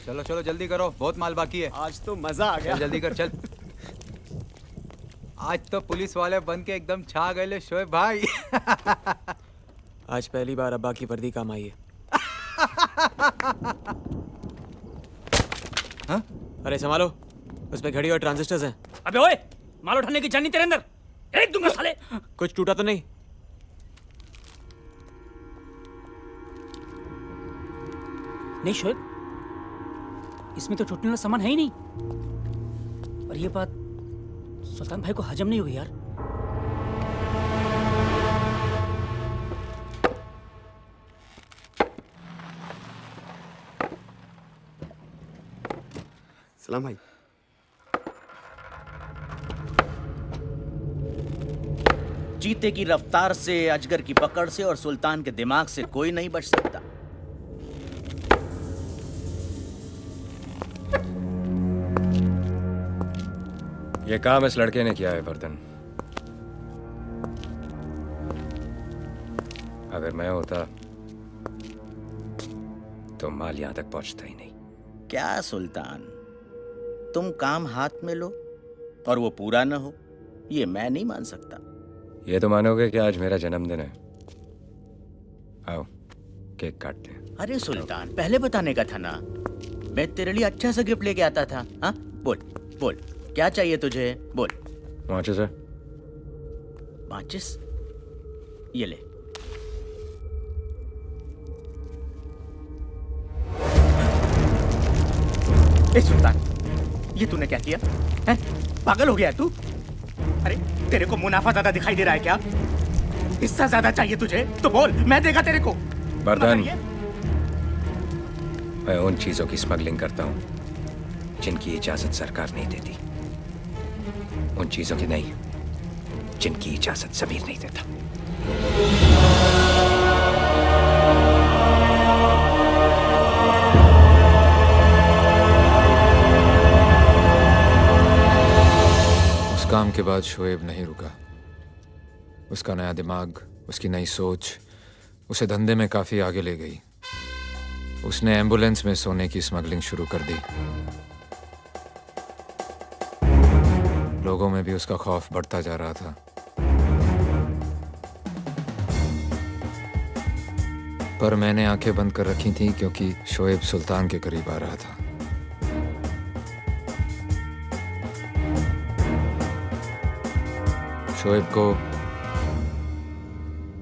चलो चलो जल्दी करो, बहुत माल बाकी है। आज तो मजा आ गया। चल जल्दी कर चल। आज तो पुलिस वाले बन के एकदम छा गए ले शोएब भाई। आज पहली बार अब्बा की वर्दी काम आई है। हाँ? अरे संभालो, उसमें घड़ी और ट्रांजिस्टर्स हैं। अबे ओए, माल उठाने की जानी तेरे अंदर, एक दूंगा साले। कुछ टूटा तो नहीं? नहीं शोएब, इसमें तो टूटने वाला सामान है ही नहीं। और ये बात सुल्तान भाई को हजम नहीं हुई यार। सलाम भाई। चीते की रफ्तार से, अजगर की पकड़ से और सुल्तान के दिमाग से कोई नहीं बच सकता। ये काम इस लड़के ने किया है वर्धन। अगर मैं होता तो माल यहां तक पहुंचता ही नहीं। क्या सुल्तान, तुम काम हाथ में लो और वो पूरा न हो, ये मैं नहीं मान सकता। ये तो मानोगे कि आज मेरा जन्मदिन है। आओ केक काटते हैं। अरे सुल्तान, पहले बताने का था ना, मैं तेरे लिए अच्छा सा गिफ्ट लेके आता था। हाँ बोल बोल, क्या चाहिए तुझे, बोल। माचिस है? माचिस, ये ले। ए सुल्तान, ये तूने क्या किया है? पागल हो गया है तू? अरे तेरे को मुनाफा ज्यादा दिखाई दे रहा है क्या? हिस्सा ज्यादा चाहिए तुझे तो बोल, मैं देगा तेरे को। वर्धन, मगर ये- मैं उन चीजों की स्मगलिंग करता हूं जिनकी इजाजत सरकार नहीं देती। उन चीजों की नहीं जिनकी इजाजत जमीर नहीं देता। उस काम के बाद शोएब नहीं रुका। उसका नया दिमाग, उसकी नई सोच उसे धंधे में काफी आगे ले गई। उसने एम्बुलेंस में सोने की स्मगलिंग शुरू कर दी। लोगों में भी उसका खौफ बढ़ता जा रहा था। पर मैंने आंखें बंद कर रखी थी क्योंकि शोएब सुल्तान के करीब आ रहा था। शोएब को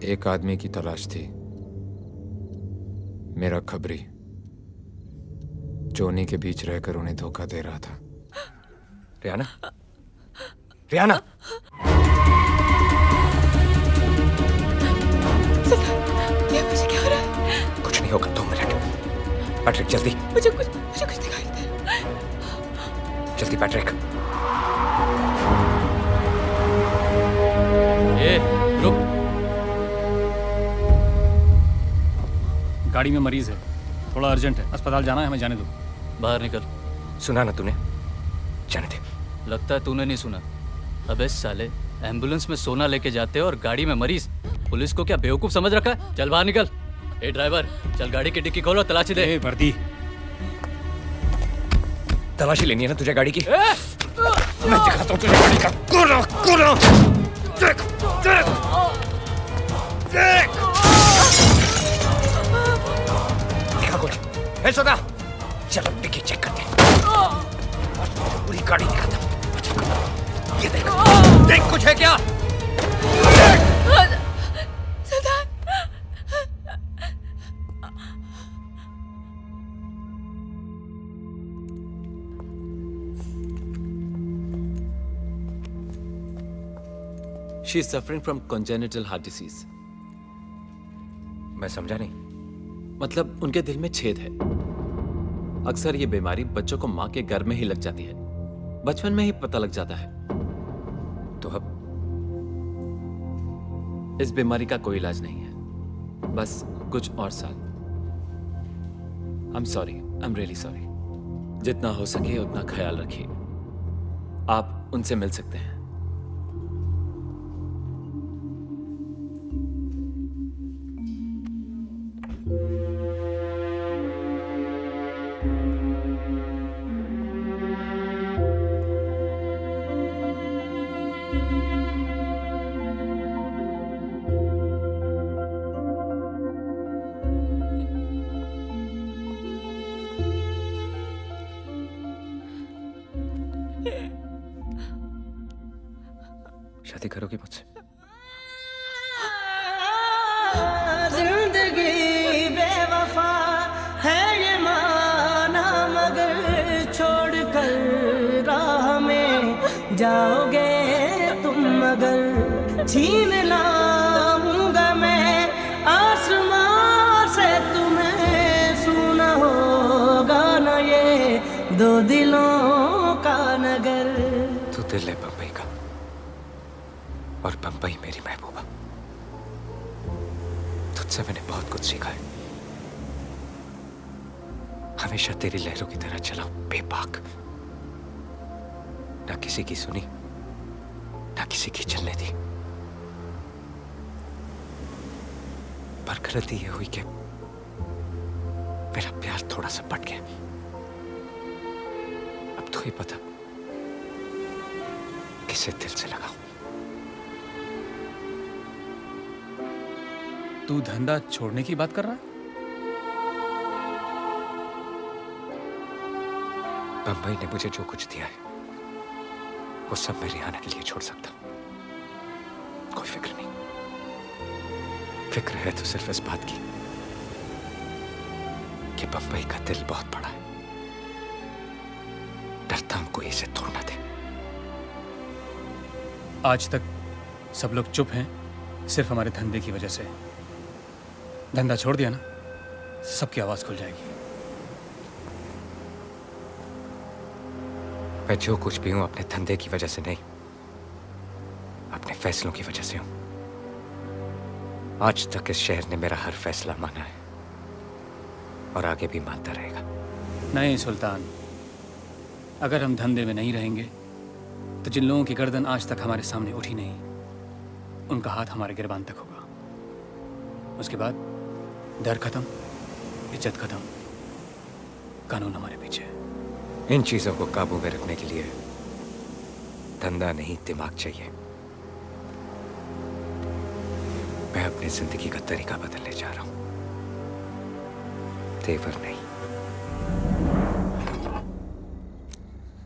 एक आदमी की तलाश थी, मेरा खबरी, जो उन्हीं के बीच रहकर उन्हें धोखा दे रहा था। रियाना, रियाना, ये मुझे क्या हो रहा है? कुछ नहीं होगा, 2 मिनट। पैट्रिक जल्दी, मुझे कुछ दिखाई नहीं दे रहा। जल्दी पैट्रिक। ए, रुक। गाड़ी में मरीज है, थोड़ा अर्जेंट है, अस्पताल जाना है, हमें जाने दो। बाहर निकल। सुना ना तूने? जाने दे। लगता है तूने नहीं सुना। अबे साले, एम्बुलेंस में सोना लेके जाते हो और गाड़ी में मरीज। पुलिस को क्या बेवकूफ समझ रखा है? चल बाहर निकल। ए ड्राइवर, चल गाड़ी की डिक्की खोलो, तलाशी दे। वर्दी। तलाशी लेनी है ना तुझे गाड़ी की? मैं दिखाता हूँ तुझे गाड़ी का। कूदो, कूदो। देख, देख, देख। दिखा कुछ। ए सोदा, चलो डिक्की चेक करते हैं। पूरी गाड़ी दिखाता हूँ। ये देख, देख कुछ है क्या? देख। She is suffering from congenital heart disease. मैं समझा नहीं। मतलब उनके दिल में छेद है। अक्सर ये बीमारी बच्चों को मां के गर्भ में ही लग जाती है, बचपन में ही पता लग जाता है। तो अब इस बीमारी का कोई इलाज नहीं है, बस कुछ और साल। I'm sorry, I'm really sorry. जितना हो सके उतना ख्याल रखिए। आप उनसे मिल सकते हैं। शादी करोगी मुझसे? जिंदगी बेवफा है ये माना, मगर छोड़ कर राह में जाओगे तुम, मगर छीन लाऊंगा मैं आसमां से तुम्हें, सुना होगा ना ये दो दिलों का नगर। तू दिल है बम्बई का और बम्बई मेरी महबूबा। तुझसे मैंने बहुत कुछ सीखा है। हमेशा तेरी लहरों की तरह चला बेबाक, ना किसी की सुनी ना किसी की चलने दी। पर गलती ये हुई कि मेरा प्यार थोड़ा सा पट गया। अब तो ही पता किसे दिल से लगाऊं। तू धंधा छोड़ने की बात कर रहा है? बंबई ने मुझे जो कुछ दिया है वो सब मैं रिहाना के लिए छोड़ सकता हूं। कोई फिक्र नहीं। फिक्र है तो सिर्फ इस बात की कि बंबई का दिल बहुत बड़ा है। डरता हूं कोई इसे तोड़ ना दे। आज तक सब लोग चुप हैं सिर्फ हमारे धंधे की वजह से। धंधा छोड़ दिया ना, सबकी आवाज खुल जाएगी। मैं जो कुछ भी हूं अपने धंधे की वजह से नहीं, अपने फैसलों की वजह से हूं। आज तक इस शहर ने मेरा हर फैसला माना है और आगे भी मानता रहेगा। नहीं सुल्तान, अगर हम धंधे में नहीं रहेंगे तो जिन लोगों की गर्दन आज तक हमारे सामने उठी नहीं, उनका हाथ हमारे गिरबान तक होगा। उसके बाद डर खत्म, इज्जत खत्म, कानून हमारे पीछे। इन चीजों को काबू में रखने के लिए धंधा नहीं दिमाग चाहिए। मैं अपनी जिंदगी का तरीका बदलने जा रहा हूं, तेवर नहीं।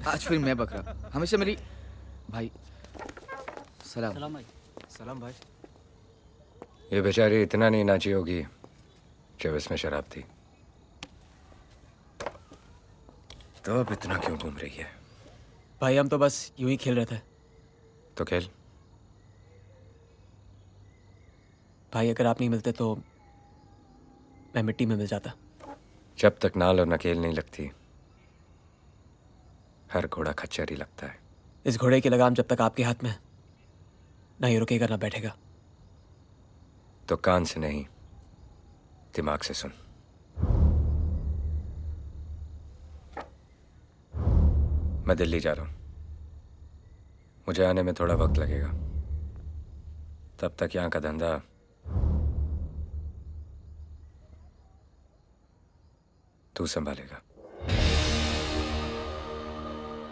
आज फिर मैं बकरा, हमेशा मेरी भाई। सलाम। सलाम भाई। सलाम भाई। ये बेचारी इतना नहीं नाची होगी जब इसमें शराब थी, तो अब इतना क्यों घूम रही है? भाई हम तो बस यूं ही खेल रहे थे। तो खेल। भाई अगर आप नहीं मिलते तो मैं मिट्टी में मिल जाता। जब तक नाल और नकेल नहीं लगती, हर घोड़ा खच्चर ही लगता है। इस घोड़े की लगाम जब तक आपके हाथ में ना ही रुकेगा ना बैठेगा। तो कान से नहीं, दिमाग से सुन। मैं दिल्ली जा रहा हूं। मुझे आने में थोड़ा वक्त लगेगा। तब तक यहां का धंधा तू संभालेगा।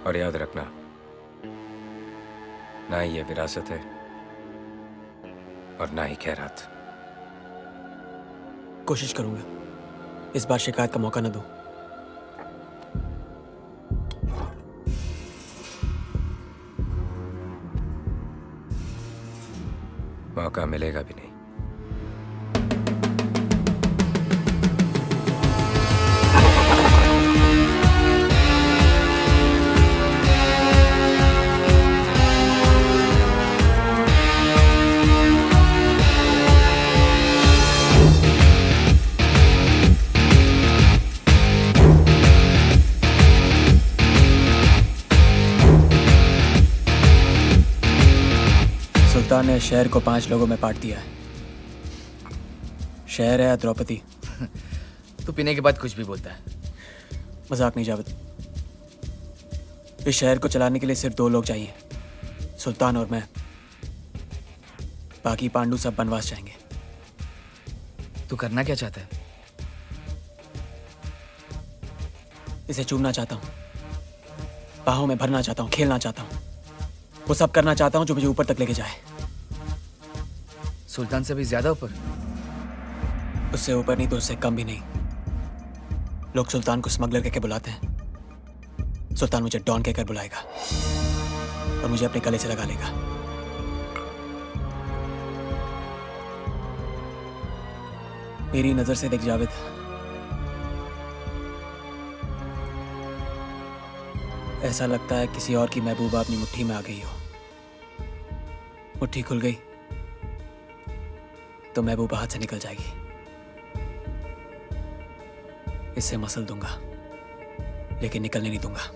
और याद रखना, ना ही ये विरासत है और ना ही खैरात। कोशिश करूंगा इस बार शिकायत का मौका न दूं। मौका मिलेगा भी नहीं। सुल्तान ने शहर को 5 लोगों में बांट दिया है। शहर है द्रौपदी। तू पीने के बाद कुछ भी बोलता है। मजाक नहीं जावेद। इस शहर को चलाने के लिए सिर्फ 2 लोग चाहिए, सुल्तान और मैं। बाकी पांडु सब बनवास जाएंगे। तू करना क्या चाहता है? इसे चूमना चाहता हूँ, बाहों में भरना चाहता हूँ, खेलना चाहता हूँ, वो सब करना चाहता हूँ जो मुझे ऊपर तक लेके जाए। सुल्तान से भी ज्यादा ऊपर? उससे ऊपर नहीं तो उससे कम भी नहीं। लोग सुल्तान को स्मगलर कहकर बुलाते हैं, सुल्तान मुझे डॉन कहकर बुलाएगा और मुझे अपने गले से लगा लेगा। मेरी नजर से देख जावेद, ऐसा लगता है किसी और की महबूबा अपनी मुट्ठी में आ गई हो। मुट्ठी खुल गई तो महबूबा हाथ से निकल जाएगी। इससे मसल दूंगा लेकिन निकलने नहीं दूंगा।